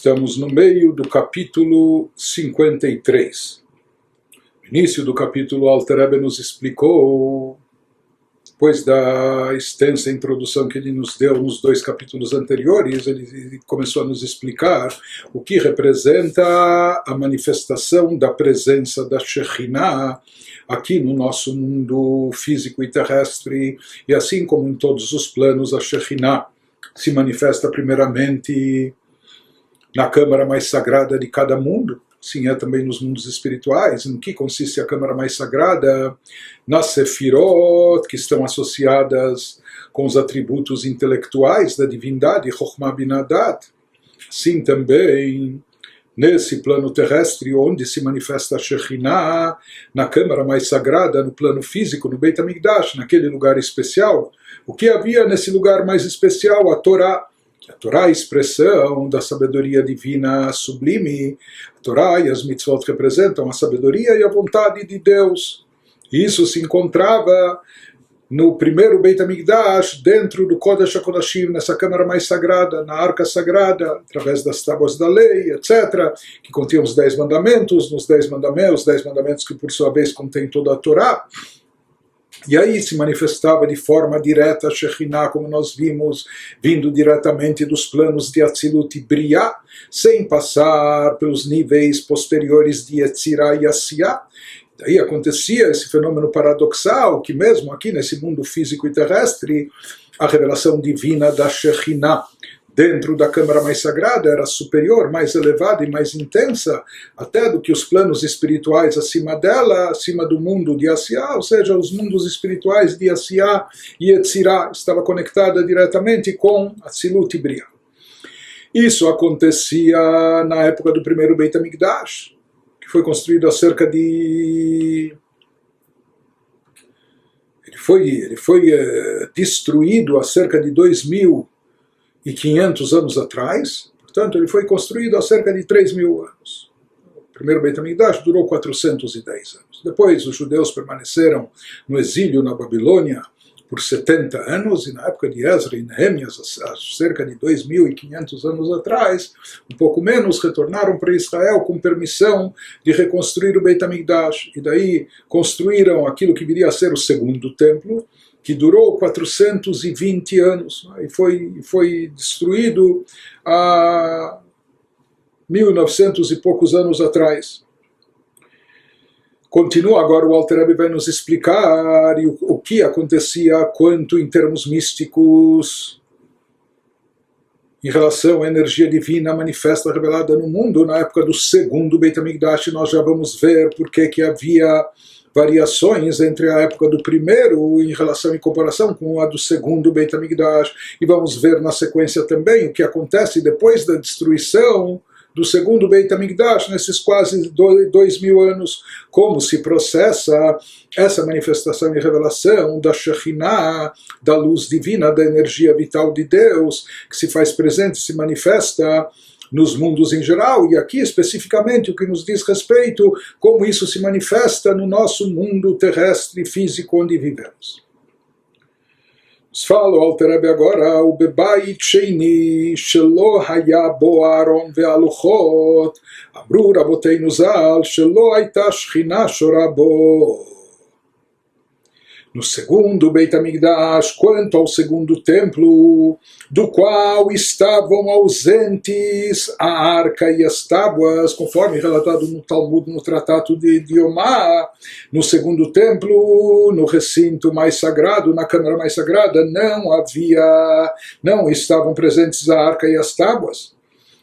Estamos no meio do capítulo 53. No início do capítulo, Alter Rebbe nos explicou, depois da extensa introdução que ele nos deu nos dois capítulos anteriores, ele começou a nos explicar o que representa a manifestação da presença da Shekhinah aqui no nosso mundo físico e terrestre, e assim como em todos os planos, a Shekhinah se manifesta primeiramente na câmara mais sagrada de cada mundo, sim, é também nos mundos espirituais. No que consiste a câmara mais sagrada? Nas Sefirot, que estão associadas com os atributos intelectuais da divindade, Chokhmah Binah Dat. Sim, também nesse plano terrestre, onde se manifesta a Shekhinah, na câmara mais sagrada, no plano físico, no Beit HaMikdash, naquele lugar especial. O que havia nesse lugar mais especial? A Torá. A Torá é a expressão da sabedoria divina sublime. A Torá e as mitzvot representam a sabedoria e a vontade de Deus. Isso se encontrava no primeiro Beit HaMikdash, dentro do Kodesh HaKodashim, nessa câmara mais sagrada, na arca sagrada, através das tábuas da lei, etc., que continham os 10 mandamentos, os 10 mandamentos que por sua vez contêm toda a Torá. E aí se manifestava de forma direta a Shekhinah, como nós vimos, vindo diretamente dos planos de Atzilut e Briah, sem passar pelos níveis posteriores de Yetzirah e Asiyah. Daí acontecia esse fenômeno paradoxal, que mesmo aqui nesse mundo físico e terrestre, a revelação divina da Shekhinah dentro da câmara mais sagrada era superior, mais elevada e mais intensa, até do que os planos espirituais acima dela, acima do mundo de Asiyah, ou seja, os mundos espirituais de Asiyah e Yetzirah, estava conectada diretamente com Atzilut e Briah. Isso acontecia na época do primeiro Beit HaMikdash, que foi construído há cerca de... Ele foi destruído há cerca de 2.500 anos atrás, portanto ele foi construído há cerca de 3.000 anos. O primeiro Beit HaMikdash durou 410 anos. Depois os judeus permaneceram no exílio na Babilônia por 70 anos, e na época de Ezra e Nehemias, há cerca de 2.500 anos atrás, um pouco menos, retornaram para Israel com permissão de reconstruir o Beit HaMikdash, e daí construíram aquilo que viria a ser o segundo templo, que durou 420 anos, né, e foi destruído há 1.900 e poucos anos atrás. Continua agora, o Alter Rebbe vai nos explicar o que acontecia quanto em termos místicos em relação à energia divina manifesta revelada no mundo na época do segundo Beit HaMikdash. Nós já vamos ver por que havia variações entre a época do primeiro em relação e comparação com a do segundo Beit HaMikdash, e vamos ver na sequência também o que acontece depois da destruição do segundo Beit HaMikdash, nesses quase 2.000 anos, como se processa essa manifestação e revelação da Shekhinah, da luz divina, da energia vital de Deus, que se faz presente, se manifesta nos mundos em geral, e aqui especificamente o que nos diz respeito, como isso se manifesta no nosso mundo terrestre físico onde vivemos. Nos fala o Alter Rebbe agora, o Bebait Sheini Shelo Haya Bo Aaron Ve'aluchot Amru Raboteinu Zal Shelo Haita Shekhinah Shora Bo. No segundo Beit HaMikdash, quanto ao segundo templo, do qual estavam ausentes a arca e as tábuas, conforme relatado no Talmud, no Tratado de Yomá, no segundo templo, no recinto mais sagrado, na câmara mais sagrada, não estavam presentes a arca e as tábuas.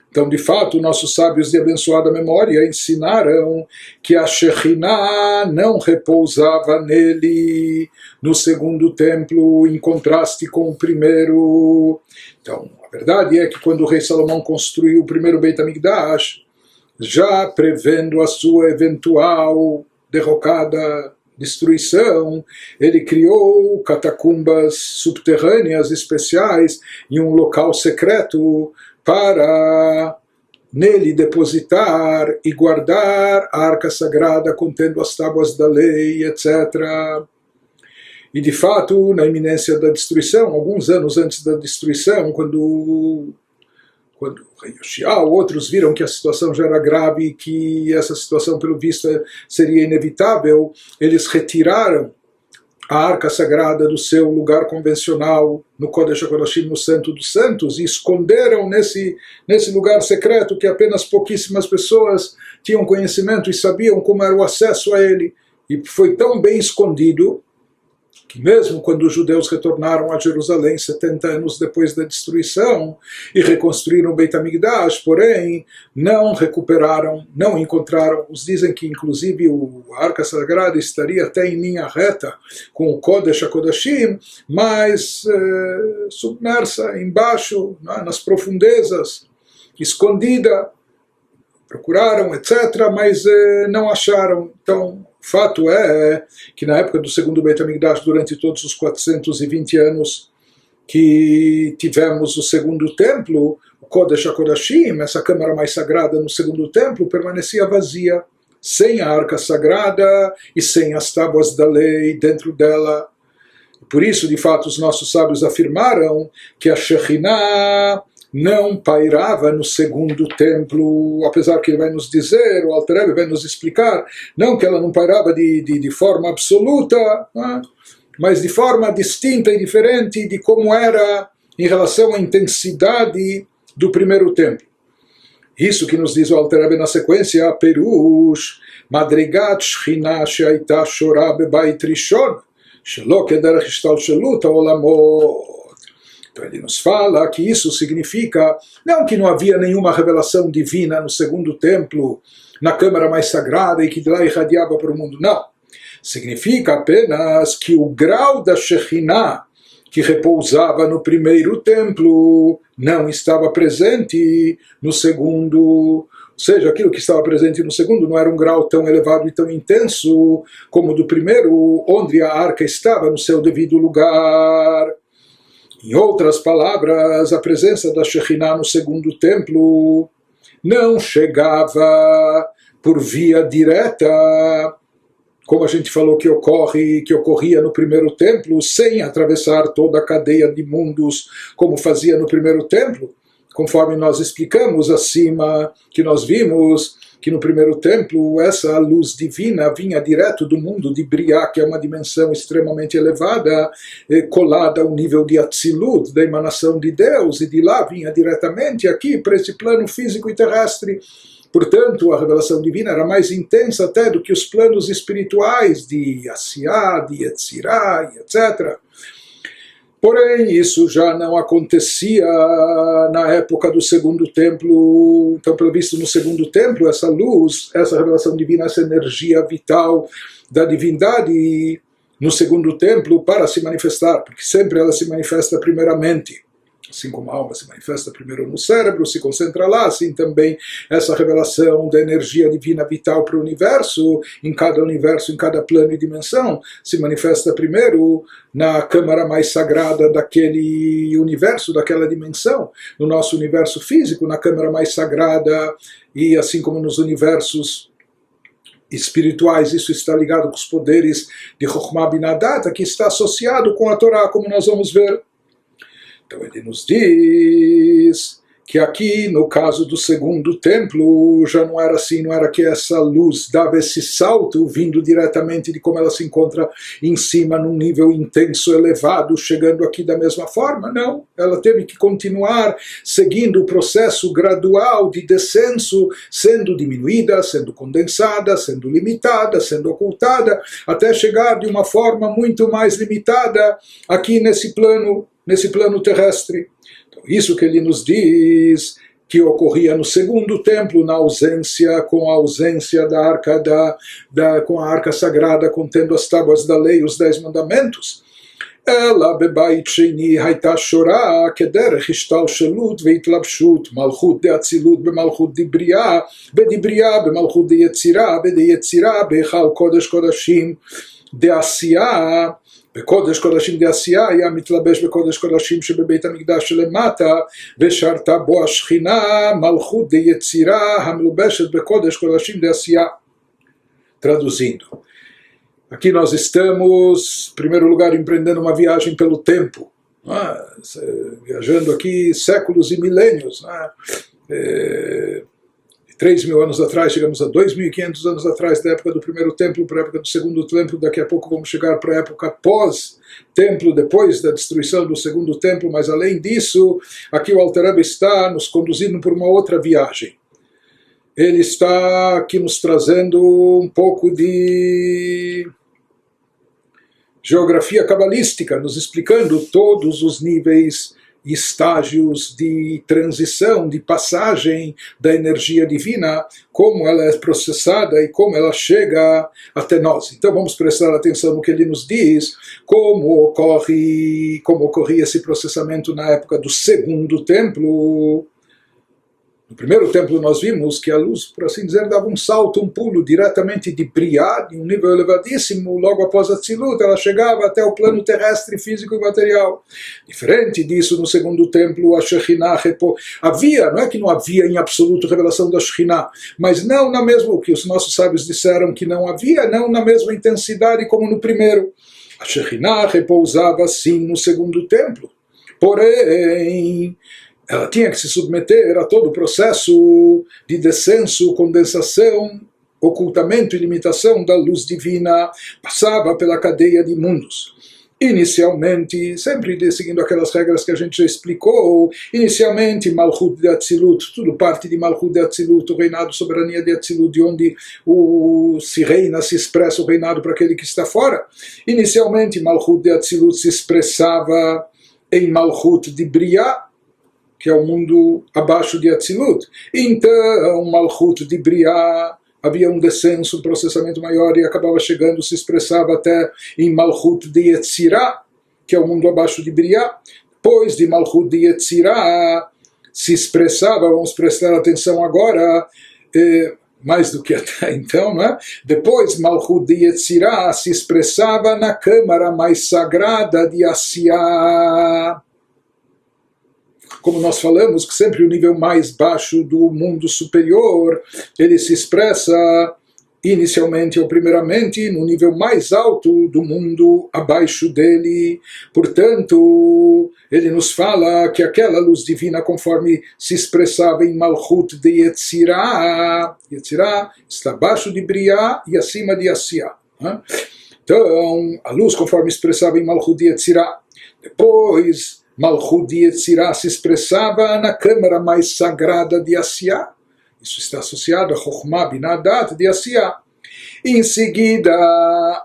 Então, de fato, nossos sábios de abençoada memória ensinaram que a Shekhinah não repousava nele, no segundo templo, em contraste com o primeiro. Então, a verdade é que quando o rei Salomão construiu o primeiro Beit HaMikdash, já prevendo a sua eventual derrocada destruição, ele criou catacumbas subterrâneas especiais em um local secreto para nele depositar e guardar a arca sagrada contendo as tábuas da lei, etc. E de fato, na iminência da destruição, alguns anos antes da destruição, quando quando o rei Yoshiao, outros viram que a situação já era grave e que essa situação, pelo visto, seria inevitável, eles retiraram a Arca Sagrada do seu lugar convencional, no Kodesh HaKodashim, no Santo dos Santos, e esconderam nesse lugar secreto que apenas pouquíssimas pessoas tinham conhecimento e sabiam como era o acesso a ele. E foi tão bem escondido que mesmo quando os judeus retornaram a Jerusalém 70 anos depois da destruição e reconstruíram o Beit HaMikdash, porém não recuperaram, não encontraram. Os dizem que inclusive a Arca Sagrada estaria até em linha reta com o Kodesh HaKodashim, mas submersa embaixo, nas profundezas, escondida. Procuraram, etc., mas não acharam. Então, o fato é que na época do segundo Beit HaMikdash, durante todos os 420 anos que tivemos o segundo templo, o Kodesh HaKodashim, essa câmara mais sagrada no segundo templo, permanecia vazia, sem a arca sagrada e sem as tábuas da lei dentro dela. Por isso, de fato, os nossos sábios afirmaram que a Shekhinah não pairava no segundo templo, apesar que ele vai nos dizer, o Alter Rebbe vai nos explicar, não que ela não pairava de forma absoluta, mas de forma distinta e diferente de como era em relação à intensidade do primeiro templo. Isso que nos diz o Alter Rebbe na sequência, Perush, Madrigat Shekhinah she'aita shora bebait rishon, shelo kederech ishtalshelut haolamot. Então ele nos fala que isso significa, não que não havia nenhuma revelação divina no segundo templo, na câmara mais sagrada e que de lá irradiava para o mundo, não. Significa apenas que o grau da Shekhinah que repousava no primeiro templo não estava presente no segundo. Ou seja, aquilo que estava presente no segundo não era um grau tão elevado e tão intenso como o do primeiro, onde a arca estava no seu devido lugar. Em outras palavras, a presença da Shekhinah no segundo templo não chegava por via direta, como a gente falou que ocorria no primeiro templo, sem atravessar toda a cadeia de mundos, como fazia no primeiro templo, conforme nós explicamos acima, que nós vimos que no primeiro templo essa luz divina vinha direto do mundo de Briá, que é uma dimensão extremamente elevada, colada ao nível de Atzilut, da emanação de Deus, e de lá vinha diretamente aqui para esse plano físico e terrestre. Portanto, a revelação divina era mais intensa até do que os planos espirituais de Asiá, de Yetzirá, etc. Porém, isso já não acontecia na época do segundo templo. Então, pelo visto, no segundo templo, essa luz, essa revelação divina, essa energia vital da divindade no segundo templo para se manifestar, porque sempre ela se manifesta primeiramente. Assim como a alma se manifesta primeiro no cérebro, se concentra lá, assim também essa revelação da energia divina vital para o universo, em cada plano e dimensão, se manifesta primeiro na câmara mais sagrada daquele universo, daquela dimensão, no nosso universo físico, na câmara mais sagrada, e assim como nos universos espirituais, isso está ligado com os poderes de Chokhmah Binah Data, que está associado com a Torá, como nós vamos ver. Então ele nos diz que aqui, no caso do segundo templo, já não era assim, não era que essa luz dava esse salto, vindo diretamente de como ela se encontra em cima, num nível intenso, elevado, chegando aqui da mesma forma. Não, ela teve que continuar seguindo o processo gradual de descenso, sendo diminuída, sendo condensada, sendo limitada, sendo ocultada, até chegar de uma forma muito mais limitada aqui nesse plano terrestre. Então, isso que ele nos diz que ocorria no segundo templo, com a ausência da arca com a arca sagrada contendo as tábuas da lei, os 10 mandamentos. Ela bebait sheni haita shora kederech ishtalshelut veitlavshut malchut de atzilut bemalchut de briah bemalchut de yetzirah bechal kodesh kodashim de asiya. בקודש קודשים דעשייה היה מתלבש בקודש קודשים שבבית המקדש שלמטה ושרתה בו השכינה מלכות דיצירה המלובשת בקודש קודשים דעשייה. Traduzindo, aqui nós estamos, em primeiro lugar, empreendendo uma viagem pelo tempo, viajando aqui séculos e milênios, 3.000 anos atrás, chegamos a 2.500 anos atrás, da época do primeiro templo para a época do segundo templo. Daqui a pouco vamos chegar para a época pós-templo, depois da destruição do segundo templo. Mas além disso, aqui o Alter Rebbe está nos conduzindo por uma outra viagem. Ele está aqui nos trazendo um pouco de geografia cabalística, nos explicando todos os níveis e estágios de transição, de passagem da energia divina, como ela é processada e como ela chega até nós. Então vamos prestar atenção no que ele nos diz, como ocorria esse processamento na época do segundo templo. No primeiro templo nós vimos que a luz, por assim dizer, dava um salto, um pulo diretamente de Briá, de um nível elevadíssimo, logo após a Tzilut, ela chegava até o plano terrestre, físico e material. Diferente disso, no segundo templo, a Shekhinah havia, não é que não havia em absoluto revelação da Shekhinah, mas não na mesma, o que os nossos sábios disseram que não havia, não na mesma intensidade como no primeiro. A Shekhinah repousava sim no segundo templo, porém ela tinha que se submeter a todo o processo de descenso, condensação, ocultamento e limitação da luz divina, passava pela cadeia de mundos. Inicialmente, sempre seguindo aquelas regras que a gente já explicou, inicialmente Malchut de Atzilut, tudo parte de Malchut de Atzilut, o reinado, soberania de Atzilut, de onde se reina, se expressa o reinado para aquele que está fora. Inicialmente Malchut de Atzilut se expressava em Malchut de Briá, que é o mundo abaixo de Atzilut. Então, Malchut de Briá, havia um descenso, um processamento maior, e acabava chegando, se expressava até em Malchut de Yetzirah, que é o mundo abaixo de Briá. Depois de Malchut de Yetzirah, se expressava, vamos prestar atenção agora, mais do que até então, né? Depois Malchut de Yetzirah se expressava na câmara mais sagrada de Asiá. Como nós falamos, que sempre o nível mais baixo do mundo superior, ele se expressa inicialmente ou primeiramente no nível mais alto do mundo abaixo dele. Portanto, ele nos fala que aquela luz divina, conforme se expressava em Malchut de Yetzirah, Yetzirah está abaixo de Briá e acima de Asiá. Então, a luz, conforme expressava em Malchut de Yetzirah, depois Malchut de Yetzirah se expressava na câmara mais sagrada de Asiá. Isso está associado a Chokhmah Binah Dat de Asiá. Em seguida,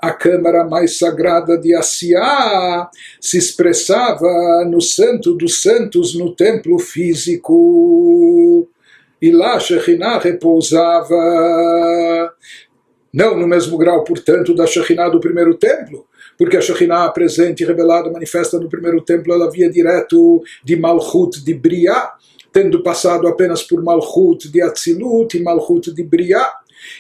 a câmara mais sagrada de Asiá se expressava no Santo dos Santos, no templo físico. E lá Shekhinah repousava, não no mesmo grau, portanto, da Shekhinah do primeiro templo, porque a Shekhinah presente e revelada, manifesta no primeiro templo, ela via direto de Malchut de Briá, tendo passado apenas por Malchut de Atzilut e Malchut de Briá.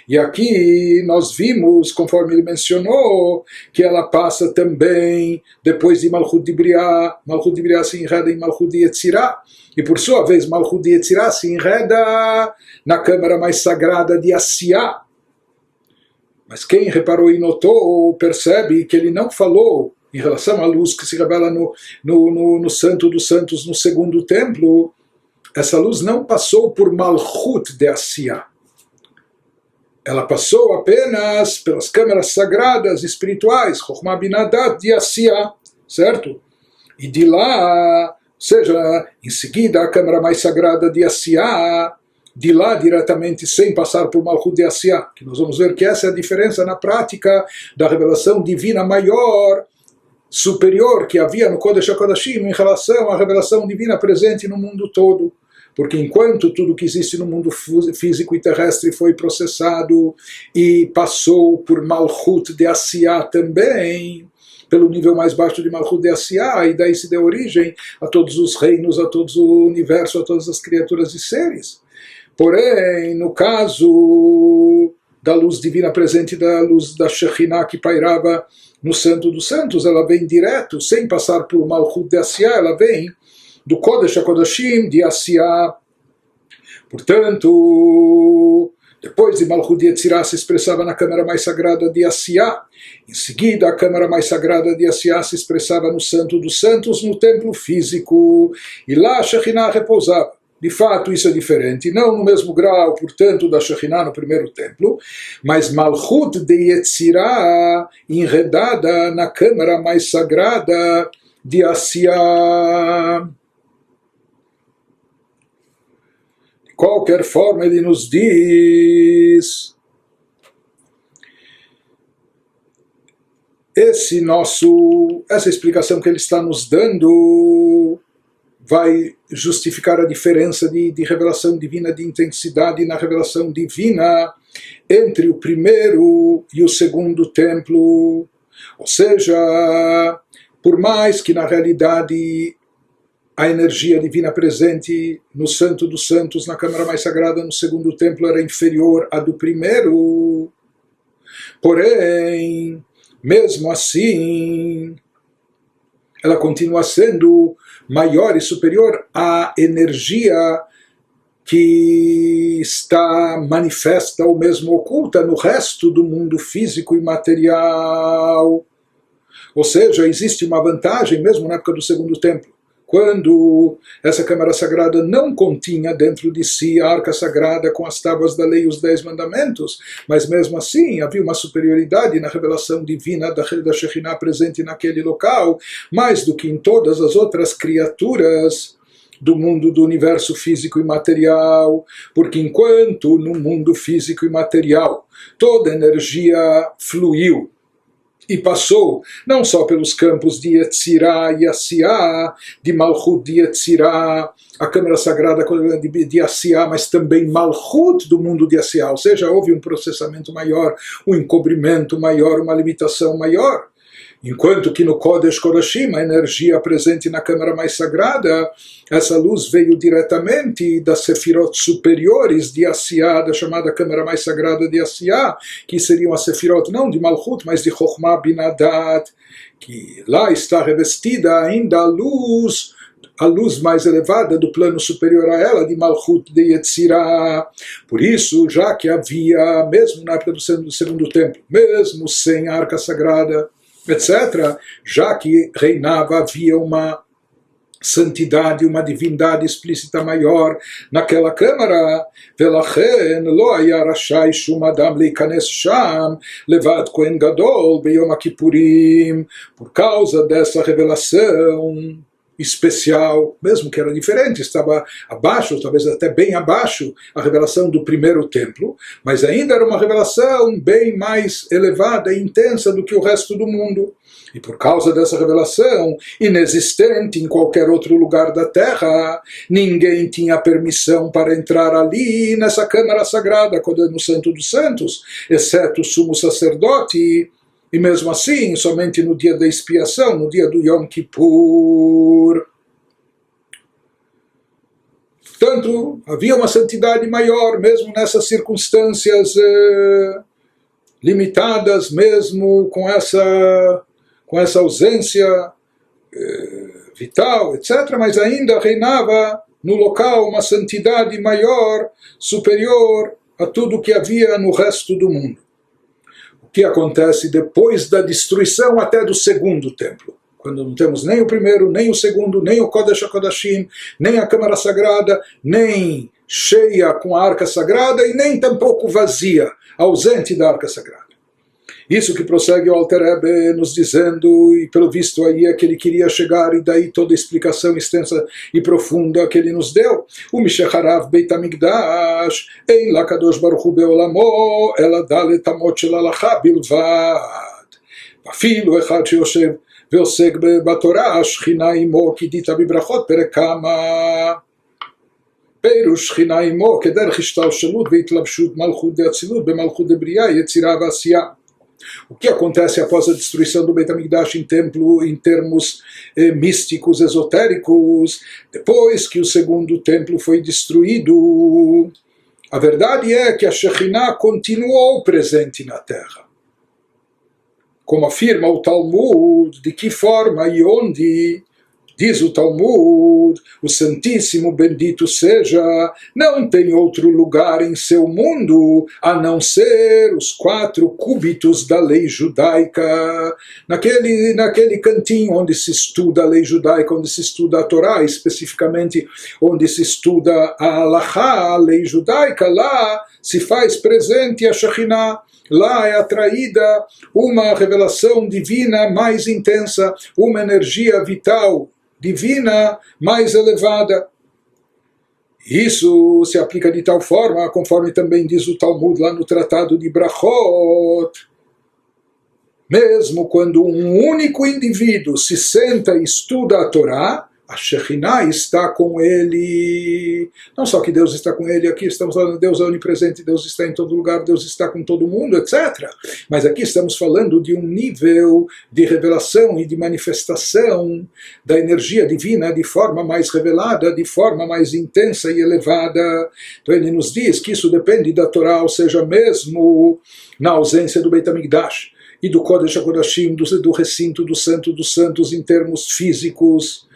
E aqui nós vimos, conforme ele mencionou, que ela passa também, depois de Malchut de Briá se enreda em Malchut de Yetzirah, e por sua vez Malchut de Yetzirah se enreda na câmara mais sagrada de Asiá. Mas quem reparou e notou, percebe que ele não falou em relação à luz que se revela no Santo dos Santos, no segundo templo. Essa luz não passou por Malchut de Asiá. Ela passou apenas pelas câmaras sagradas espirituais, Chokhmah Binah Dat de Asiá, certo? E de lá, ou seja, em seguida a câmara mais sagrada de Asiá, de lá diretamente, sem passar por Malchut de Asiá, que nós vamos ver que essa é a diferença na prática da revelação divina maior, superior, que havia no Kodesh HaKodashim em relação à revelação divina presente no mundo todo. Porque enquanto tudo que existe no mundo físico e terrestre foi processado e passou por Malchut de Asiá também, pelo nível mais baixo de Malchut de Asiá, e daí se deu origem a todos os reinos, a todo o universo, a todas as criaturas e seres. Porém, no caso da luz divina presente, da luz da Shekhinah que pairava no Santo dos Santos, ela vem direto, sem passar por Malchut de Asiá, ela vem do Kodesh HaKodashim de Asiá. Portanto, Depois de Malchut Yetzirah se expressava na câmara mais sagrada de Asiá. Em seguida, a câmara mais sagrada de Asiá se expressava no Santo dos Santos, no templo físico. E lá a Shekhinah repousava. De fato, isso é diferente, não no mesmo grau, portanto, da Shekhinah no primeiro templo, mas Malchut de Yetzirah enredada na câmara mais sagrada de Asiá. De qualquer forma, ele nos diz, essa explicação que ele está nos dando vai justificar a diferença de revelação divina, de intensidade na revelação divina entre o primeiro e o segundo templo. Ou seja, por mais que na realidade a energia divina presente no Santo dos Santos, na Câmara mais Sagrada, no segundo templo, era inferior à do primeiro, porém, mesmo assim, ela continua sendo maior e superior à energia que está manifesta ou mesmo oculta no resto do mundo físico e material. Ou seja, existe uma vantagem mesmo na época do segundo templo, quando essa Câmara Sagrada não continha dentro de si a Arca Sagrada com as tábuas da lei e os 10 mandamentos, mas mesmo assim havia uma superioridade na revelação divina da Shekhinah presente naquele local, mais do que em todas as outras criaturas do mundo do universo físico e material, porque enquanto no mundo físico e material toda energia fluiu e passou não só pelos campos de Yetzirah e Asiá, de Malchut de Yetzirah, a Câmara Sagrada de Asiá, mas também Malchut do mundo de Asiá, ou seja, houve um processamento maior, um encobrimento maior, uma limitação maior. Enquanto que no Kodesh Kodashim, a energia presente na Câmara mais Sagrada, essa luz veio diretamente das Sefirot superiores de Asiá, da chamada Câmara mais Sagrada de Asiá, que seriam as Sefirot não de Malchut, mas de Chokhmah Binadat, que lá está revestida ainda a luz mais elevada do plano superior a ela, de Malchut de Yetzirah. Por isso, já que havia, mesmo na época do segundo templo, mesmo sem a Arca Sagrada, etc., já que reinava, havia uma santidade, uma divindade explícita maior naquela câmara. Velachen lo haya rashai shum adam leikanes sham levad kohen gadol beyom kippurim. Por causa dessa revelação especial, mesmo que era diferente, estava abaixo, talvez até bem abaixo, a revelação do primeiro templo, mas ainda era uma revelação bem mais elevada e intensa do que o resto do mundo. E por causa dessa revelação, inexistente em qualquer outro lugar da terra, ninguém tinha permissão para entrar ali, nessa câmara sagrada, no Santo dos Santos, exceto o sumo sacerdote. E mesmo assim, somente no dia da expiação, no dia do Yom Kippur. Portanto, havia uma santidade maior, mesmo nessas circunstâncias limitadas, mesmo com essa ausência vital, etc., mas ainda reinava no local uma santidade maior, superior a tudo que havia no resto do mundo. O que acontece depois da destruição até do segundo templo, quando não temos nem o primeiro, nem o segundo, nem o Kodesh HaKodashim, nem a Câmara Sagrada, nem cheia com a Arca Sagrada e nem tampouco vazia, ausente da Arca Sagrada. Isso que prossegue o Alter Rebbe nos dizendo, e pelo visto aí é que ele queria chegar, e daí toda a explicação extensa e profunda que ele nos deu. O Mishecharav Beit HaMikdash, Ein la Kadosh Baruch Hu Beolamo, Ela Dalet Amot Shel Halacha Bilvad. Afilo Echad Sheyoshev Veosek Batorah, Shechina Imo Kidita Bibrachot Perek Kama. פירוש שכינה עמו כדרך השתלשלות והתלבשות מלכות דאצילות במלכות דבריאה, יצירה ועשייה. O que acontece após a destruição do Beit HaMikdash em termos místicos, esotéricos, depois que o segundo templo foi destruído? A verdade é que a Shekhinah continuou presente na terra. Como afirma o Talmud, de que forma e onde? Diz o Talmud, o Santíssimo Bendito seja, não tem outro lugar em seu mundo a não ser os 4 cúbitos da lei judaica. Naquele cantinho onde se estuda a lei judaica, onde se estuda a Torá, especificamente onde se estuda a Halachá, a lei judaica, lá se faz presente a Shekhinah. Lá é atraída uma revelação divina mais intensa, uma energia vital divina mais elevada. Isso se aplica de tal forma, conforme também diz o Talmud lá no Tratado de Brachot, mesmo quando um único indivíduo se senta e estuda a Torá, a Shekhinah está com ele. Não só que Deus está com ele, aqui estamos falando de Deus é onipresente, Deus está em todo lugar, Deus está com todo mundo, etc. Mas aqui estamos falando de um nível de revelação e de manifestação da energia divina de forma mais revelada, de forma mais intensa e elevada. Então ele nos diz que isso depende da Torá, ou seja, mesmo na ausência do Beit HaMikdash e do Kodesh HaKodashim, do recinto do Santo dos Santos em termos físicos,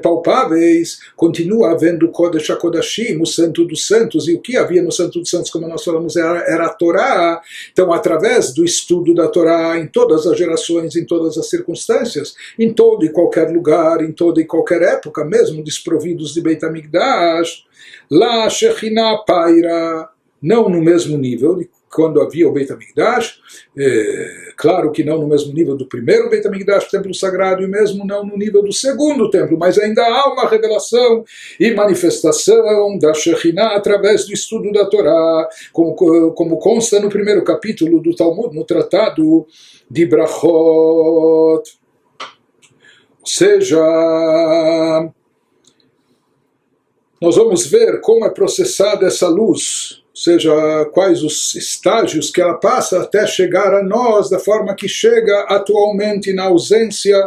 palpáveis, continua havendo o Kodesh HaKodashim, o Santo dos Santos, e o que havia no Santo dos Santos, como nós falamos, era a Torá. Então, através do estudo da Torá, em todas as gerações, em todas as circunstâncias, em todo e qualquer lugar, em toda e qualquer época, mesmo desprovidos de Beit HaMikdash, lá Shekhinah paira, não no mesmo nível de quando havia o Beit HaMikdash, claro que não no mesmo nível do primeiro Beit HaMikdash, templo sagrado, e mesmo não no nível do segundo templo, mas ainda há uma revelação e manifestação da Shekhinah através do estudo da Torá, como consta no primeiro capítulo do Talmud, no Tratado de Brachot. Ou seja, nós vamos ver como é processada essa luz, ou seja, quais os estágios que ela passa até chegar a nós da forma que chega atualmente na ausência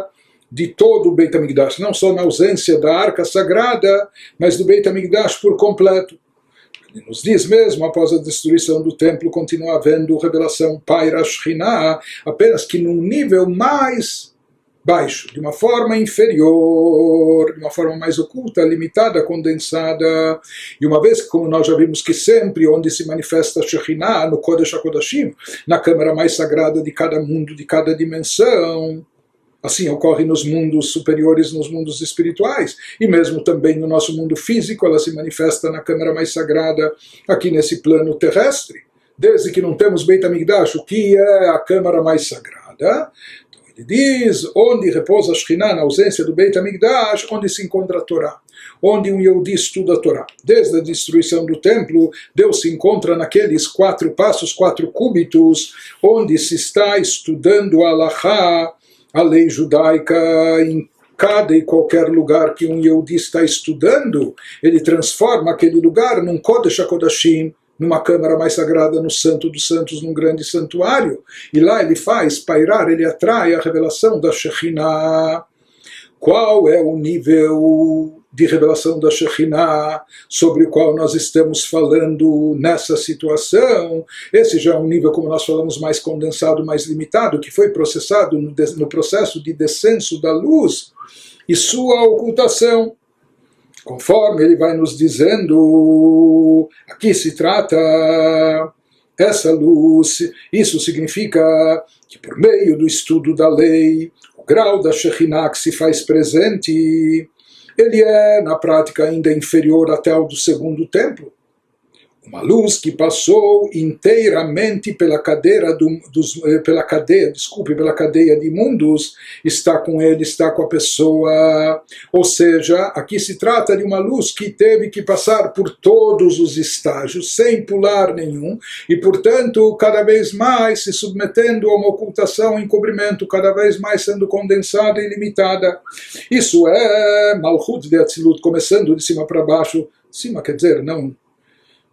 de todo o Beit HaMikdash, não só na ausência da Arca Sagrada, mas do Beit HaMikdash por completo. Ele nos diz mesmo, após a destruição do templo, continua havendo revelação Paira Shekhinah, apenas que num nível mais baixo, de uma forma inferior, de uma forma mais oculta, limitada, condensada. E uma vez que, como nós já vimos que sempre onde se manifesta a Shekhinah, no Kodesh HaKodashim, na câmara mais sagrada de cada mundo, de cada dimensão, assim ocorre nos mundos superiores, nos mundos espirituais, e mesmo também no nosso mundo físico, ela se manifesta na câmara mais sagrada, aqui nesse plano terrestre. Desde que não temos Beit HaMikdash, o que é a câmara mais sagrada? Ele diz, onde repousa a Shekhinah, na ausência do Beit HaMikdash, onde se encontra a Torá, onde um Yehudi estuda a Torá. Desde a destruição do templo, Deus se encontra naqueles 4 passos, 4 cúbitos, onde se está estudando a Halachá, a lei judaica, em cada e qualquer lugar que um Yehudi está estudando, ele transforma aquele lugar num Kodesh HaKodashim, numa câmara mais sagrada, no Santo dos Santos, num grande santuário. E lá ele faz pairar, ele atrai a revelação da Shekhinah. Qual é o nível de revelação da Shekhinah sobre o qual nós estamos falando nessa situação? Esse já é um nível, como nós falamos, mais condensado, mais limitado, que foi processado no processo de descenso da luz e sua ocultação. Conforme ele vai nos dizendo, aqui se trata essa luz, isso significa que por meio do estudo da lei, o grau da Shekhinah que se faz presente, ele é na prática ainda inferior até ao do segundo templo. Uma luz que passou inteiramente pela cadeia de mundos, está com ele, está com a pessoa. Ou seja, aqui se trata de uma luz que teve que passar por todos os estágios, sem pular nenhum, e portanto, cada vez mais se submetendo a uma ocultação, encobrimento, cada vez mais sendo condensada e limitada. Isso é Malchut de Atzilut, começando de cima para baixo. Cima quer dizer, não...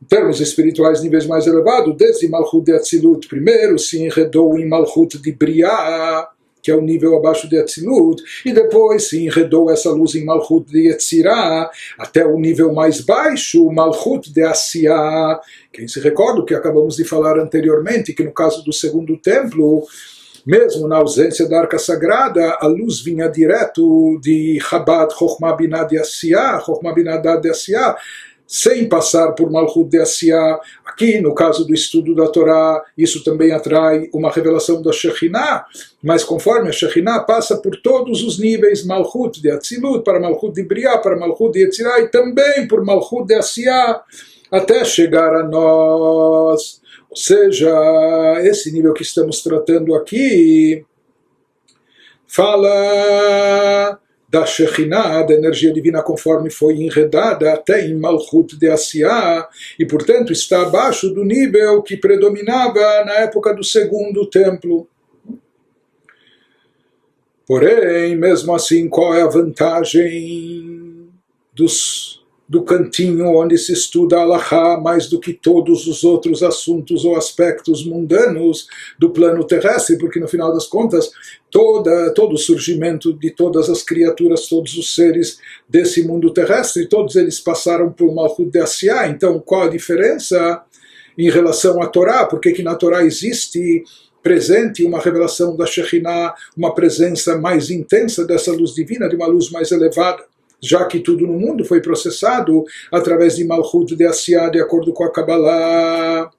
Em termos espirituais, níveis mais elevados, desde Malchut de Atzilut, primeiro se enredou em Malchut de Briah, que é o nível abaixo de Atzilut, e depois se enredou essa luz em Malchut de Yetzirah, até o nível mais baixo, Malchut de Asiyah. Quem se recorda o que acabamos de falar anteriormente, que no caso do segundo templo, Mesmo na ausência da arca sagrada, a luz vinha direto de Chabad, Chokhmah Binah de Asiyah, Chokhmah Binah de Asiyah, sem passar por Malchut de Asiyah. Aqui, no caso do estudo da Torá, isso também atrai uma revelação da Shekhinah, mas conforme a Shekhinah passa por todos os níveis, Malchut de Atzilut, para Malchut de Briah, para Malchut de Yetzirah, e também por Malchut de Asiyah, até chegar a nós. Ou seja, esse nível que estamos tratando aqui fala da Shekhinah, da energia divina conforme foi enredada até em Malchut de Asiyah, e portanto está abaixo do nível que predominava na época do segundo templo. Porém, mesmo assim, qual é a vantagem do cantinho onde se estuda a Halachá mais do que todos os outros assuntos ou aspectos mundanos do plano terrestre? Porque no final das contas, todo o surgimento de todas as criaturas, todos os seres desse mundo terrestre, todos eles passaram por Malchut de Asiyah. Então, qual a diferença em relação à Torá? Por que na Torá existe presente uma revelação da Shekhinah, uma presença mais intensa dessa luz divina, de uma luz mais elevada, já que tudo no mundo foi processado através de Malchut de Asiyah, de acordo com a Kabbalah.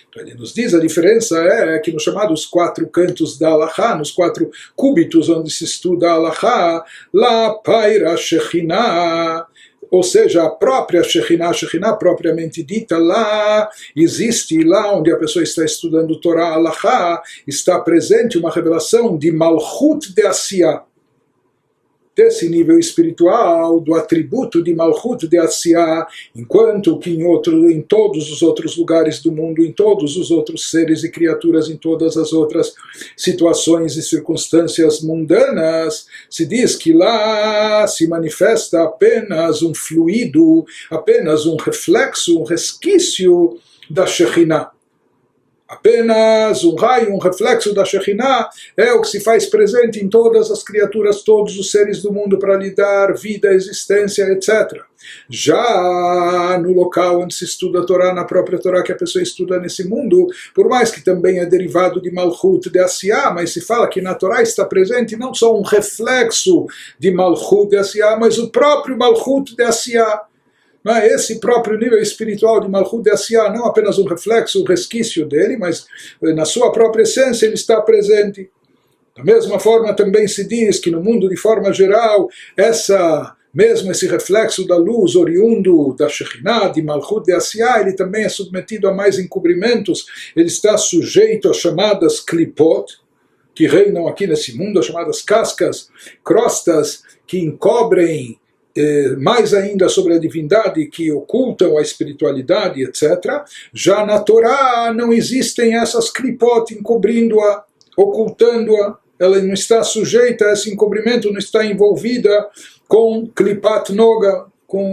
Então ele nos diz, a diferença é que nos chamados 4 cantos da Halachá, nos 4 cúbitos onde se estuda a Halachá, lá paira Shekhinah, ou seja, a própria Shekhinah propriamente dita, lá existe, lá onde a pessoa está estudando Torá, Halachá, está presente uma revelação de Malchut de Asiyah, desse nível espiritual, do atributo de Malchut de Asiyah, enquanto que em todos os outros lugares do mundo, em todos os outros seres e criaturas, em todas as outras situações e circunstâncias mundanas, se diz que lá se manifesta apenas um fluido, apenas um reflexo, um resquício da Shekhinah. Apenas um raio, um reflexo da Shekhinah é o que se faz presente em todas as criaturas, todos os seres do mundo para lhe dar vida, existência, etc. Já no local onde se estuda a Torá, na própria Torá que a pessoa estuda nesse mundo, por mais que também é derivado de Malchut de Asiyah, mas se fala que na Torá está presente não só um reflexo de Malchut de Asiyah, mas o próprio Malchut de Asiyah. Esse próprio nível espiritual de Malchut de Asiyah, não apenas um reflexo, um resquício dele, mas na sua própria essência ele está presente. Da mesma forma também se diz que no mundo de forma geral, mesmo esse reflexo da luz oriundo da Shekhinah, de Malchut de Asiyah, ele também é submetido a mais encobrimentos, ele está sujeito às chamadas klipot, que reinam aqui nesse mundo, as chamadas cascas, crostas, que encobrem mais ainda sobre a divindade, que ocultam a espiritualidade, etc. Já na Torá não existem essas klipot encobrindo-a, ocultando-a, ela não está sujeita a esse encobrimento, não está envolvida com klipat noga,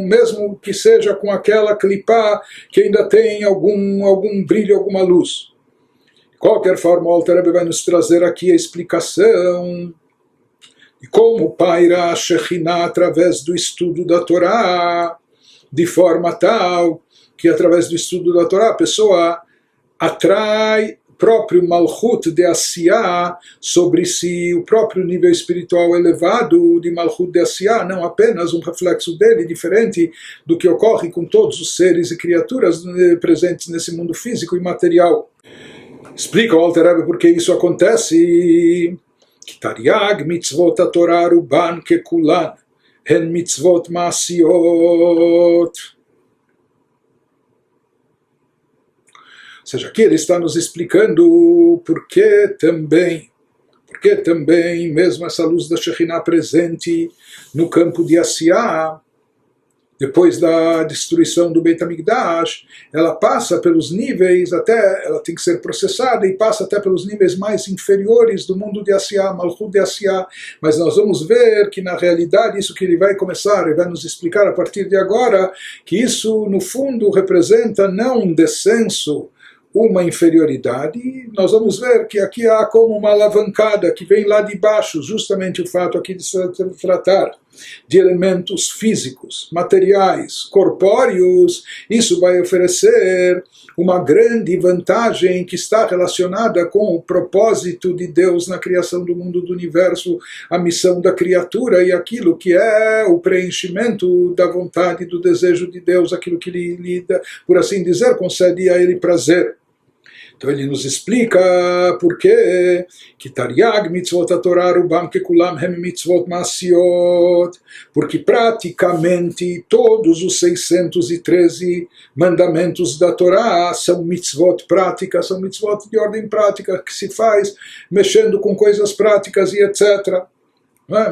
mesmo que seja com aquela klipá que ainda tem algum brilho, alguma luz. De qualquer forma, o Alter Rebbe vai nos trazer aqui a explicação e como paira a Shekhinah através do estudo da Torá, de forma tal que através do estudo da Torá a pessoa atrai o próprio Malchut de Asiyah sobre si, o próprio nível espiritual elevado de Malchut de Asiyah, não apenas um reflexo dele, diferente do que ocorre com todos os seres e criaturas presentes nesse mundo físico e material. Explica o Alter Rebbe por que isso acontece. Tariag mitzvot Torah ruban kekulan hen mitzvot maasiot. Ou seja, aqui ele está nos explicando por que também, mesmo essa luz da Shekhinah presente no campo de Asiyah, depois da destruição do Beit HaMikdash, ela passa pelos níveis, ela tem que ser processada e passa até pelos níveis mais inferiores do mundo de Asiyah, Malchut de Asiyah. Mas nós vamos ver que na realidade isso que ele vai começar e vai nos explicar a partir de agora, que isso no fundo representa não um descenso, uma inferioridade, nós vamos ver que aqui há como uma alavancada que vem lá de baixo, justamente o fato aqui de se tratar de elementos físicos, materiais, corpóreos. Isso vai oferecer uma grande vantagem que está relacionada com o propósito de Deus na criação do mundo, do universo, a missão da criatura e aquilo que é o preenchimento da vontade, do desejo de Deus, aquilo que lhe por assim dizer, concede a ele prazer. Então ele nos explica por que Tariag mitzvot Torah rubam kekulam hem mitzvot masiot, porque praticamente todos os 613 mandamentos da Torá são mitzvot práticas, são mitzvot de ordem prática que se faz mexendo com coisas práticas e etc.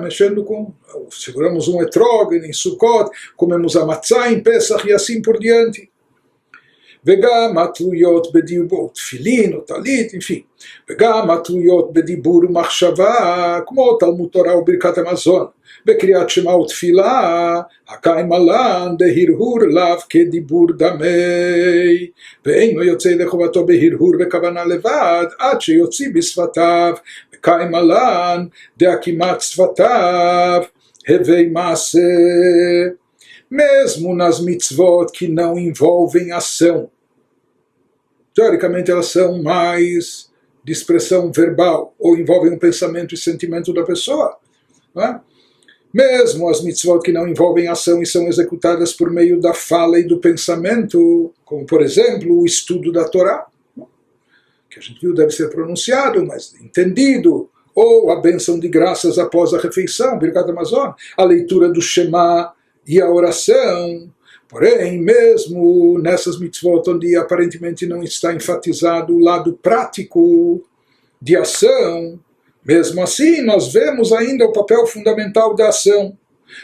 Mexendo com, seguramos um etrog em Sukkot, comemos a matzah em Pesach e assim por diante. וגם התלויות בדיבור, תפילין או טלית, enfim, וגם התלויות בדיבור ומחשבה, כמו תלמוד תורה וברכת המזון, בקריאת שמע ותפילה, הקיים עלן דהרהור לאו כדיבור דמי, ואינו יוצא לחובתו בהרהור וכוונה לבד, עד שיוציא בשפתיו, וקיים עלן דהקימת שפתיו, הווי מעשה. Mesmo nas mitzvot que não envolvem ação. Teoricamente elas são mais de expressão verbal, ou envolvem um pensamento e sentimento da pessoa. Não é? Mesmo as mitzvot que não envolvem ação e são executadas por meio da fala e do pensamento, como por exemplo o estudo da Torá, que a gente viu deve ser pronunciado, mas entendido, ou a bênção de graças após a refeição, Birkat Hamazon, a leitura do Shema, e a oração. Porém, mesmo nessas mitzvot onde aparentemente não está enfatizado o lado prático de ação, mesmo assim nós vemos ainda o papel fundamental da ação,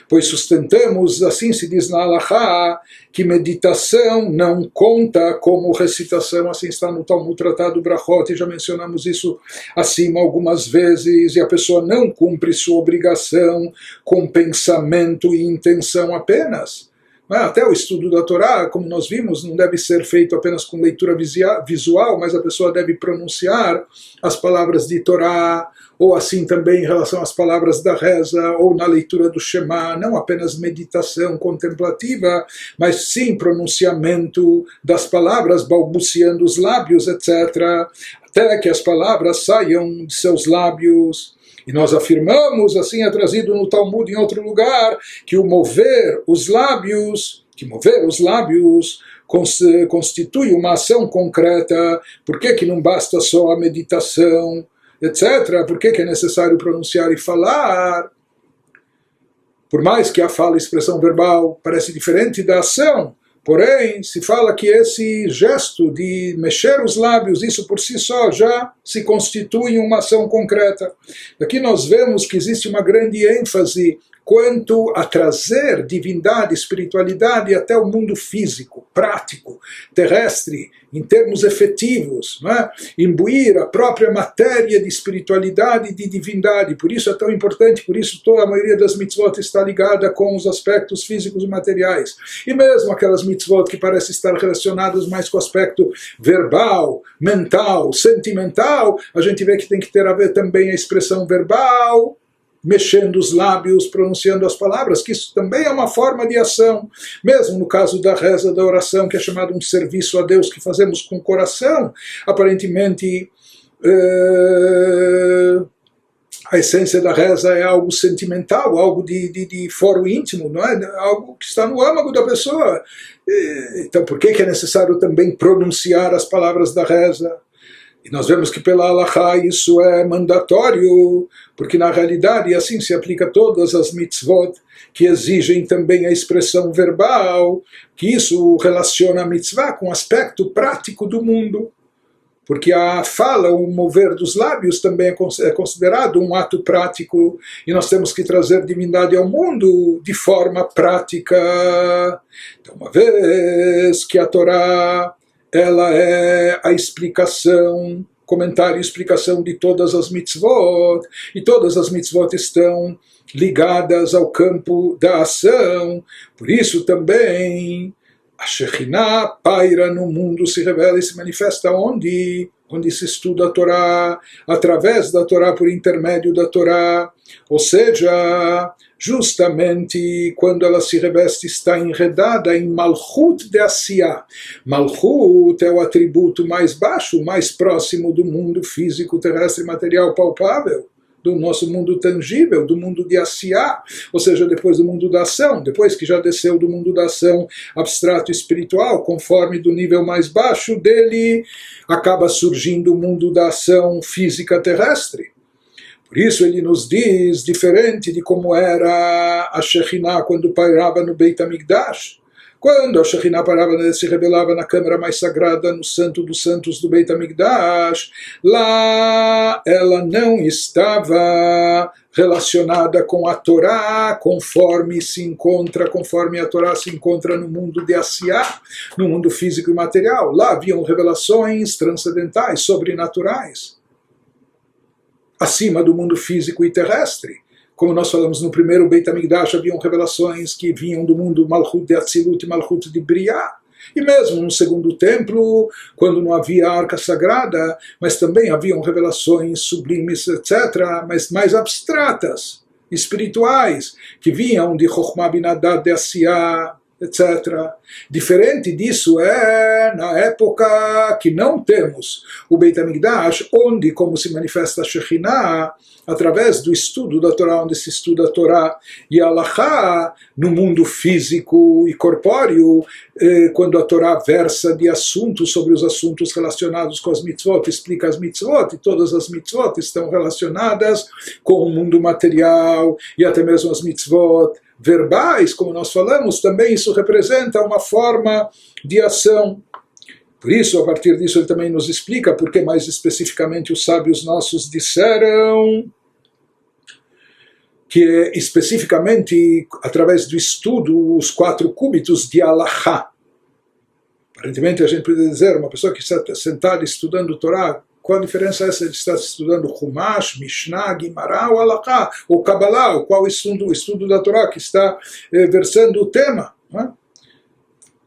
pois sustentamos, assim se diz na Halachá, que meditação não conta como recitação, assim está no Talmud Tratado Brachot, e já mencionamos isso acima algumas vezes, e a pessoa não cumpre sua obrigação com pensamento e intenção apenas. Até o estudo da Torá, como nós vimos, não deve ser feito apenas com leitura visual, mas a pessoa deve pronunciar as palavras de Torá, ou assim também em relação às palavras da reza, ou na leitura do Shema, não apenas meditação contemplativa, mas sim pronunciamento das palavras, balbuciando os lábios, etc., até que as palavras saiam de seus lábios. E nós afirmamos, assim é trazido no Talmud em outro lugar, que mover os lábios constitui uma ação concreta. Por que não basta só a meditação, etc.? Por que é necessário pronunciar e falar? Por mais que a fala e expressão verbal parece diferente da ação, porém, se fala que esse gesto de mexer os lábios, isso por si só já se constitui uma ação concreta. Aqui nós vemos que existe uma grande ênfase quanto a trazer divindade, espiritualidade até o mundo físico, prático, terrestre, em termos efetivos, não é? Imbuir a própria matéria de espiritualidade e de divindade. Por isso é tão importante, por isso toda a maioria das mitzvot está ligada com os aspectos físicos e materiais. E mesmo aquelas mitzvot que parecem estar relacionadas mais com o aspecto verbal, mental, sentimental, a gente vê que tem que ter a ver também a expressão verbal, mexendo os lábios, pronunciando as palavras, que isso também é uma forma de ação. Mesmo no caso da reza, da oração, que é chamado um serviço a Deus que fazemos com o coração, aparentemente a essência da reza é algo sentimental, algo de foro íntimo, não é? Algo que está no âmago da pessoa. Então por que é necessário também pronunciar as palavras da reza? E nós vemos que pela Halachá isso é mandatório, porque na realidade assim se aplica a todas as mitzvot que exigem também a expressão verbal, que isso relaciona a mitzvah com o aspecto prático do mundo. Porque a fala, o mover dos lábios também é considerado um ato prático, e nós temos que trazer divindade ao mundo de forma prática. Então, uma vez que a Torá ela é a explicação, comentário e explicação de todas as mitzvot, e todas as mitzvot estão ligadas ao campo da ação. Por isso também A Shekhinah paira no mundo, se revela e se manifesta onde? Onde se estuda a Torá, através da Torá, por intermédio da Torá. Ou seja, justamente quando ela se reveste, está enredada em Malchut de Asiyah. Malchut é o atributo mais baixo, mais próximo do mundo físico, terrestre, material, palpável, do nosso mundo tangível, do mundo de Asiyah, ou seja, depois do mundo da ação, depois que já desceu do mundo da ação abstrato espiritual, conforme do nível mais baixo dele, acaba surgindo o mundo da ação física terrestre. Por isso ele nos diz, diferente de como era a Shekhinah quando pairava no Beit HaMikdash. Quando a Shekhinah parava, se revelava na câmara mais sagrada, no Santo dos Santos do Beit HaMikdash, lá ela não estava relacionada com a Torá, conforme a Torá se encontra no mundo de Asiyah, no mundo físico e material. Lá haviam revelações transcendentais, sobrenaturais, acima do mundo físico e terrestre. Como nós falamos no primeiro Beit HaMikdash, haviam revelações que vinham do mundo Malchut de Atzilut e Malchut de Briah. E mesmo no segundo templo, quando não havia arca sagrada, mas também haviam revelações sublimes, etc., mas mais abstratas, espirituais, que vinham de Chokhmah Binadad de Asiyah, etc. Diferente disso é na época que não temos o Beit HaMikdash, onde, como se manifesta a Shekhinah, através do estudo da Torá, onde se estuda a Torá e a Halachá, no mundo físico e corpóreo, quando a Torá versa de assuntos sobre os assuntos relacionados com as mitzvot, explica as mitzvot, e todas as mitzvot estão relacionadas com o mundo material, e até mesmo as mitzvot verbais, como nós falamos, também isso representa uma forma de ação. Por isso, a partir disso, ele também nos explica porque mais especificamente os sábios nossos disseram que especificamente através do estudo, os 4 cúbitos de Halachá. Aparentemente a gente pode dizer, uma pessoa que está sentada estudando Torá, qual a diferença é se ele está estudando Chumash, Mishnah, Guimará ou Halachá, ou Kabbalah, ou qual o estudo da Torá que está versando o tema, não é?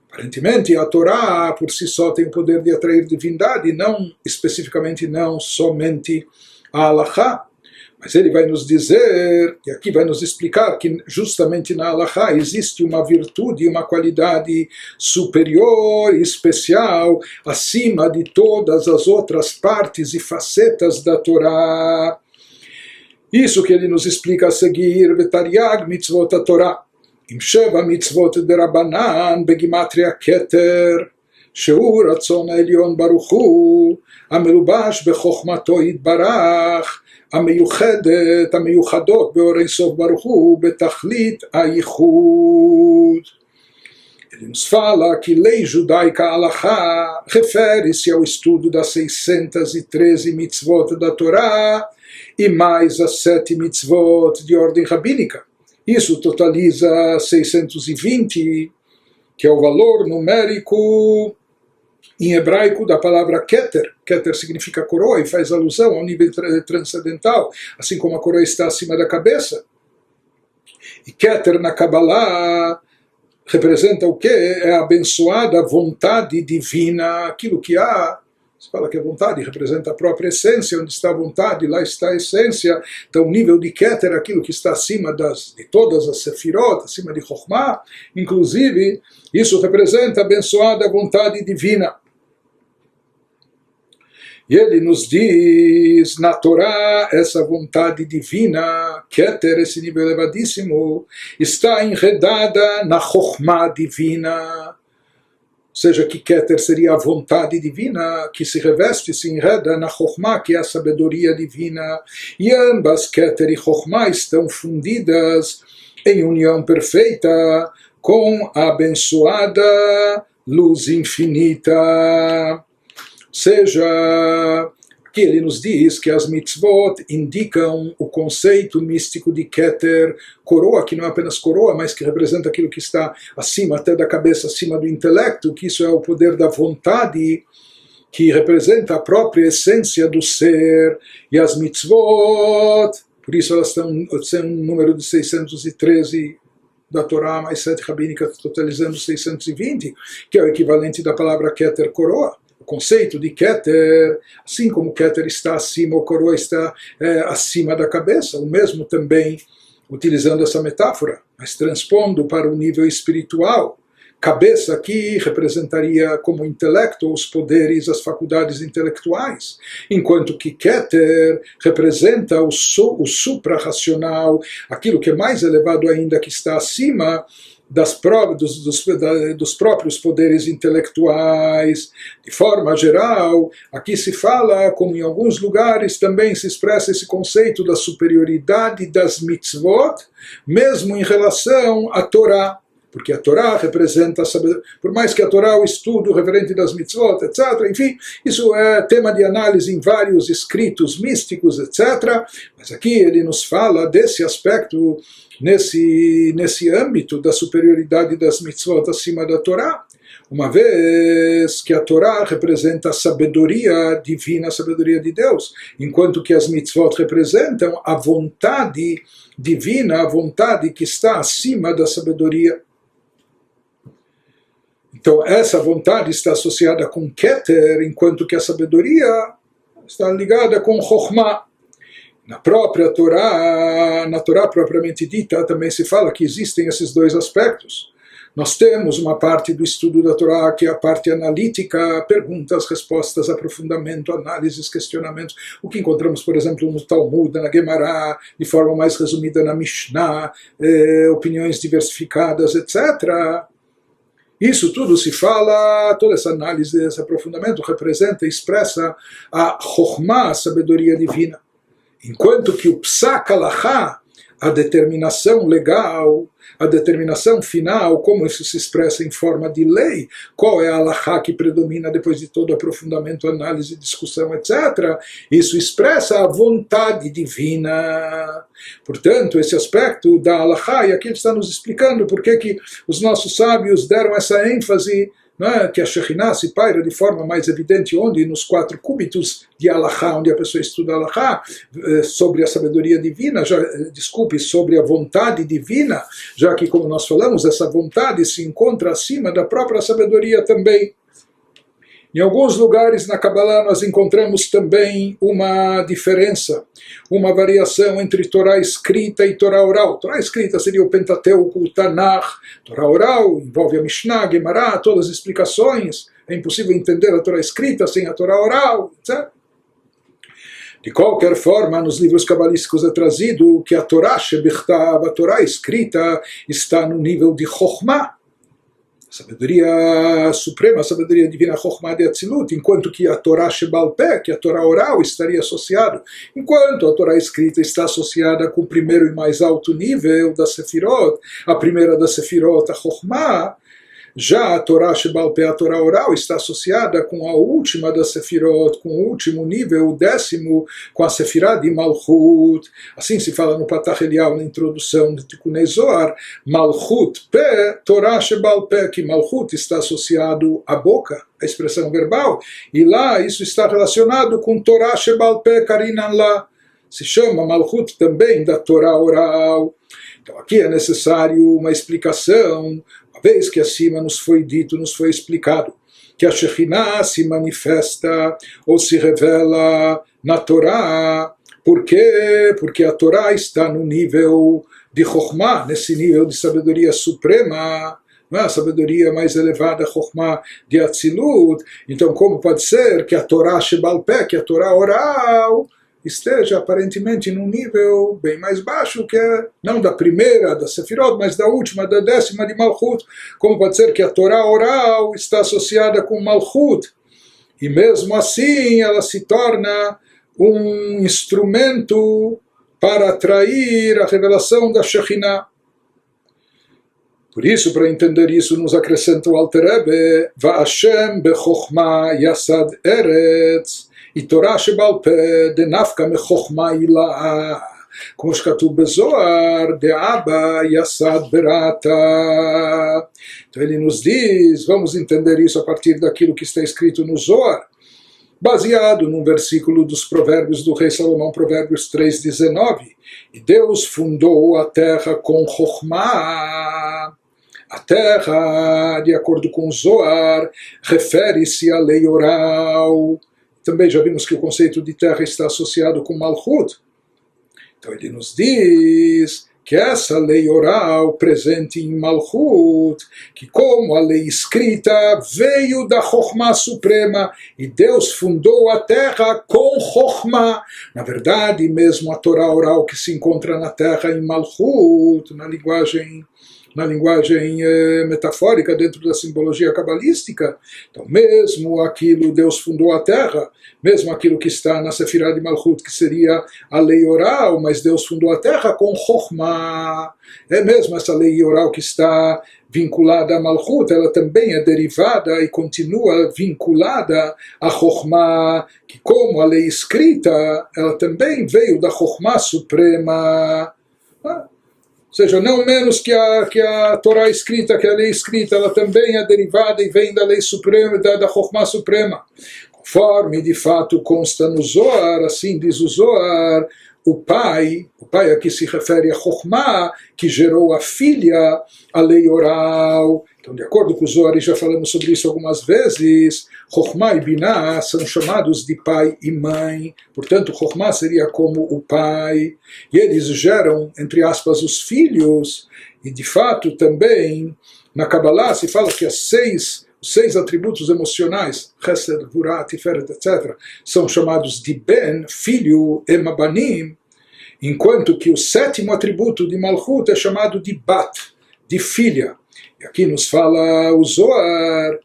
Aparentemente, a Torá por si só tem o poder de atrair divindade, não especificamente, não somente a Halachá. Mas ele vai nos dizer, e aqui vai nos explicar, que justamente na Halachá existe uma virtude, uma qualidade superior e especial, acima de todas as outras partes e facetas da Torá. Isso que ele nos explica a seguir, Vetariag mitzvot a Torá. עם 7 מצוות דרבנן בגימטריה כתר, שהוא רצון העליון ברוך הוא, המלובש בחוכמתו יתברך, המיוחדות באור אינסוף ברוך הוא, בתכלית הייחוד. Ele nos fala que lei judaica halachá refere-se ao estudo das 613 mitzvot da Torá e mais as 7 mitzvot de ordem rabínica. Isso totaliza 620, que é o valor numérico em hebraico da palavra keter. Keter significa coroa e faz alusão ao nível transcendental, assim como a coroa está acima da cabeça. E keter na Kabbalah representa o quê? É a abençoada vontade divina, aquilo que há. Se fala que a vontade representa a própria essência, onde está a vontade, lá está a essência. Então o nível de Keter, aquilo que está acima de todas as Sefirot, acima de Chokhmah, inclusive, isso representa a abençoada vontade divina. E ele nos diz, na Torá, essa vontade divina, Keter, esse nível elevadíssimo, está enredada na Chokhmah divina. Ou seja, que Keter seria a vontade divina que se reveste, se enreda na Chokhmah, que é a sabedoria divina. E ambas, Keter e Chokhmah, estão fundidas em união perfeita com a abençoada luz infinita. Ou seja, aqui ele nos diz que as mitzvot indicam o conceito místico de Keter, coroa, que não é apenas coroa, mas que representa aquilo que está acima até da cabeça, acima do intelecto, que isso é o poder da vontade, que representa a própria essência do ser. E as mitzvot, por isso elas têm um número de 613 da Torá, mais 7 rabínicas, totalizando 620, que é o equivalente da palavra Keter, coroa. O conceito de Keter, assim como Keter está acima, o coroa está acima da cabeça, o mesmo também utilizando essa metáfora, mas transpondo para o nível espiritual. Cabeça aqui representaria como intelecto os poderes, as faculdades intelectuais, enquanto que Keter representa o supra-racional, aquilo que é mais elevado ainda, que está acima dos próprios poderes intelectuais. De forma geral, aqui se fala, como em alguns lugares também se expressa esse conceito da superioridade das mitzvot, mesmo em relação à Torá. Porque a Torá representa, por mais que a Torá é o estudo referente das mitzvot, etc., enfim, isso é tema de análise em vários escritos místicos, etc., mas aqui ele nos fala desse aspecto, nesse âmbito da superioridade das mitzvot acima da Torá, uma vez que a Torá representa a sabedoria divina, a sabedoria de Deus, enquanto que as mitzvot representam a vontade divina, a vontade que está acima da sabedoria. Então, essa vontade está associada com Keter, enquanto que a sabedoria está ligada com Chokhmah. Na própria Torá, na Torá propriamente dita, também se fala que existem esses dois aspectos. Nós temos uma parte do estudo da Torá, que é a parte analítica, perguntas, respostas, aprofundamento, análises, questionamentos, o que encontramos, por exemplo, no Talmud, na Gemara, de forma mais resumida na Mishnah, opiniões diversificadas, etc., isso tudo se fala, toda essa análise, esse aprofundamento representa e expressa a Chokhmah, a sabedoria divina. Enquanto que o Psak Halachá, a determinação legal, a determinação final, como isso se expressa em forma de lei, qual é a halachá que predomina depois de todo aprofundamento, análise, discussão, etc., isso expressa a vontade divina. Portanto, esse aspecto da halachá, e aqui ele está nos explicando por que os nossos sábios deram essa ênfase, que a Shekhinah se paira de forma mais evidente onde? Nos 4 cúbitos de Halachá, onde a pessoa estuda Halachá, sobre a sabedoria divina, sobre a vontade divina, já que, como nós falamos, essa vontade se encontra acima da própria sabedoria também. Em alguns lugares na Kabbalah nós encontramos também uma diferença, uma variação entre Torá escrita e Torá oral. Torá escrita seria o Pentateuco, o Tanakh. Torá oral envolve a Mishnah, Gemara, todas as explicações. É impossível entender a Torá escrita sem a Torá oral, etc. De qualquer forma, nos livros cabalísticos é trazido que a Torá Shebichtav, a Torá escrita, está no nível de Chokhmah, sabedoria suprema, a sabedoria divina Chokhmah de Atzilut, enquanto que a Torá Shebal Peh, que a Torá oral, estaria associado, enquanto a Torá escrita está associada com o primeiro e mais alto nível da Sefirot, a primeira da Sefirot, a Chokhmah, já a Torá Shebal Peh, a Torá oral, está associada com a última da Sefirot, com o último nível, o 10º, com a Sefirá de Malchut. Assim se fala no Patach Eliyahu, na introdução de Tikunei Zohar, Malchut Peh, Torá Shebal Peh, que Malchut está associado à boca, a expressão verbal, e lá isso está relacionado com Torá Shebal Peh, Karinan lá. Se chama Malchut também da Torá oral. Então aqui é necessário uma explicação, uma vez que acima nos foi dito, nos foi explicado, que a Shekhinah se manifesta ou se revela na Torá. Por quê? Porque a Torá está no nível de Chokhmah, nesse nível de sabedoria suprema, a sabedoria mais elevada, Chokhmah de Atzilut. Então, como pode ser que a Torá Shebal Peh, que a Torá oral, esteja aparentemente num nível bem mais baixo, que é não da primeira da Sefirot, mas da última, da 10ª de Malchut? Como pode ser que a Torá oral está associada com Malchut? E mesmo assim ela se torna um instrumento para atrair a revelação da Shekhinah. Por isso, para entender isso, nos acrescenta o Alter Rebbe, Va'ashem bechokhmah yasad eretz, e Torá Shebal Peh denafka mechokhmah ila'ah, como escatu bezoar de Abba yasad berata. Então ele nos diz, vamos entender isso a partir daquilo que está escrito no Zohar, baseado num versículo dos Provérbios do rei Salomão, Provérbios 3:19. E Deus fundou a terra com Chokhmah. A terra, de acordo com o Zohar, refere-se à lei oral. Também já vimos que o conceito de terra está associado com Malchut. Então ele nos diz que essa lei oral presente em Malchut, que como a lei escrita veio da Chokhmah Suprema e Deus fundou a terra com Chokhmah. Na verdade, mesmo a Torá oral que se encontra na terra em Malchut, na linguagem metafórica dentro da simbologia cabalística, então mesmo aquilo Deus fundou a terra, mesmo aquilo que está na Sefirah de Malchut, que seria a lei oral, mas Deus fundou a terra com Chokhmah. É mesmo essa lei oral que está vinculada a Malchut, ela também é derivada e continua vinculada a Chokhmah, que como a lei escrita, ela também veio da Chokhmah Suprema. Ou seja, não menos que a Torá escrita, que a lei escrita, ela também é derivada e vem da lei suprema, da Chokhmah Suprema. Conforme de fato consta no Zohar, assim diz o Zohar, o pai aqui se refere a Chokhmah, que gerou a filha, a lei oral. Então, de acordo com o Zohar, e já falamos sobre isso algumas vezes, Chokhmah e Binah são chamados de pai e mãe. Portanto, Chokhmah seria como o pai. E eles geram, entre aspas, os filhos. E, de fato, também, na Kabbalah se fala que os seis atributos emocionais, Chesed, Gvurah, Tiferet, etc., são chamados de Ben, filho, Emabanim, enquanto que o sétimo atributo de Malchut é chamado de Bat, de filha. E aqui nos fala o Zohar,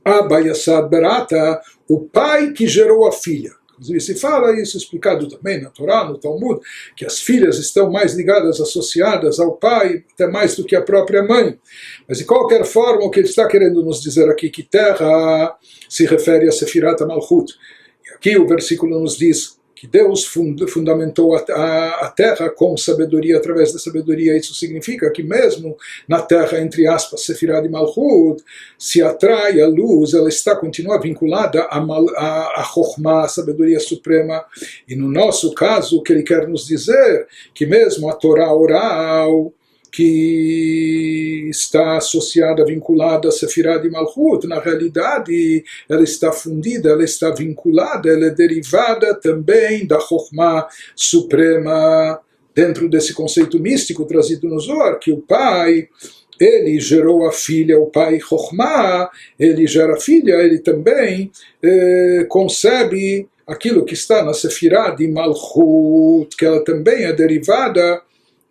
Abba Yasad Berata, o pai que gerou a filha. Inclusive se fala isso explicado também na Torá, no Talmud, que as filhas estão mais ligadas, associadas ao pai, até mais do que a própria mãe. Mas de qualquer forma, o que ele está querendo nos dizer aqui, que terra se refere a Sefirat Malchut. E aqui o versículo nos diz que Deus fundamentou a terra com sabedoria, através da sabedoria. Isso significa que mesmo na terra, entre aspas, Sefirah de Malchut, se atrai a luz, ela continua vinculada a Chokhmah, a sabedoria suprema. E no nosso caso, o que ele quer nos dizer, que mesmo a Torá oral, que está associada, vinculada a Sefirah de Malchut, na realidade ela está fundida, ela está vinculada, ela é derivada também da Chokhmah Suprema, dentro desse conceito místico trazido no Zohar, que o pai, ele gerou a filha, o pai Chokhmah, ele gera a filha, ele também concebe aquilo que está na Sefirah de Malchut, que ela também é derivada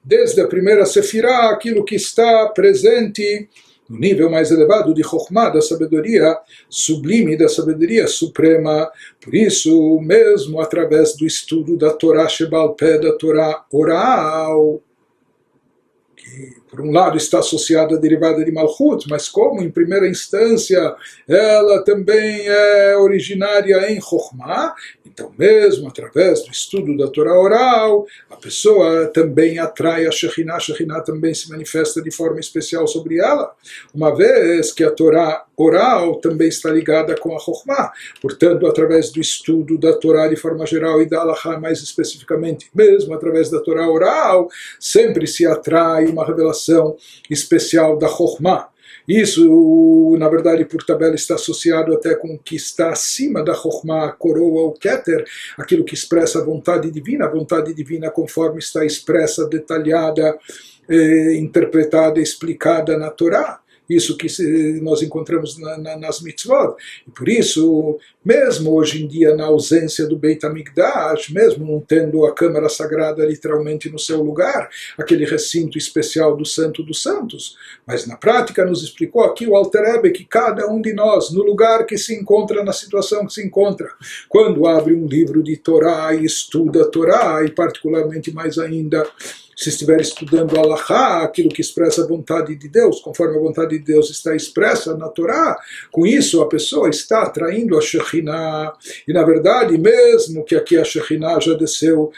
desde a primeira Sefirah, aquilo que está presente no nível mais elevado de Chokhmah, da sabedoria sublime, da sabedoria suprema. Por isso, mesmo através do estudo da Torá Shebal Pé, da Torá oral, que por um lado está associada à derivada de Malchut, mas como em primeira instância ela também é originária em Chokhmah, então mesmo através do estudo da Torá oral, a pessoa também atrai a Shekhinah, a Shekhinah também se manifesta de forma especial sobre ela, uma vez que a Torá oral também está ligada com a Chokhmah. Portanto, através do estudo da Torá de forma geral e da Halachá mais especificamente, mesmo através da Torá oral, sempre se atrai uma revelação especial da Chokhmah. Isso, na verdade, por tabela, está associado até com o que está acima da Chokhmah, a coroa, o Keter, aquilo que expressa a vontade divina conforme está expressa, detalhada, interpretada, explicada na Torá. Isso que nós encontramos nas mitzvot. E por isso, mesmo hoje em dia, na ausência do Beit HaMikdash, mesmo não tendo a Câmara Sagrada literalmente no seu lugar, aquele recinto especial do Santo dos Santos, mas na prática nos explicou aqui o Alter Rebbe que cada um de nós, no lugar que se encontra, na situação que se encontra, quando abre um livro de Torá e estuda a Torá, e particularmente mais ainda, se estiver estudando a Halachá, aquilo que expressa a vontade de Deus, conforme a vontade de Deus está expressa na Torá, com isso a pessoa está atraindo a Shekhinah. E na verdade, mesmo que aqui a Shekhinah já desceu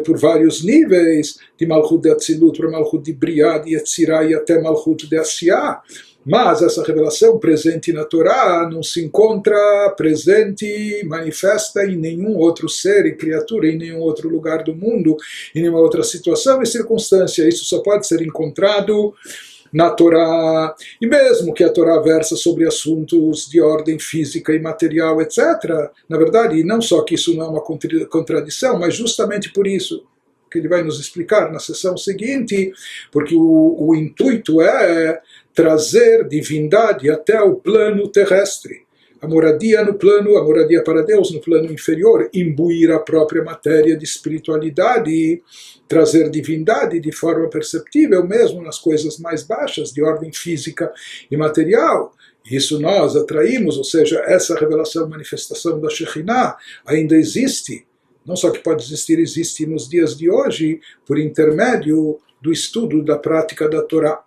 por vários níveis, de Malchut de Atzilut para Malchut de Briah, de Yetzirah e até Malchut de Asiyah, mas essa revelação presente na Torá não se encontra presente, manifesta em nenhum outro ser e criatura, em nenhum outro lugar do mundo, em nenhuma outra situação e circunstância. Isso só pode ser encontrado na Torá, e mesmo que a Torá versa sobre assuntos de ordem física e material, etc., na verdade, não só que isso não é uma contradição, mas justamente por isso, que ele vai nos explicar na sessão seguinte, porque o intuito é trazer divindade até o plano terrestre. A moradia no plano, a moradia para Deus no plano inferior, imbuir a própria matéria de espiritualidade, trazer divindade de forma perceptível, mesmo nas coisas mais baixas, de ordem física e material. Isso nós atraímos, ou seja, essa revelação, manifestação da Shekhinah ainda existe. Não só que pode existir, existe nos dias de hoje, por intermédio do estudo da prática da Torá.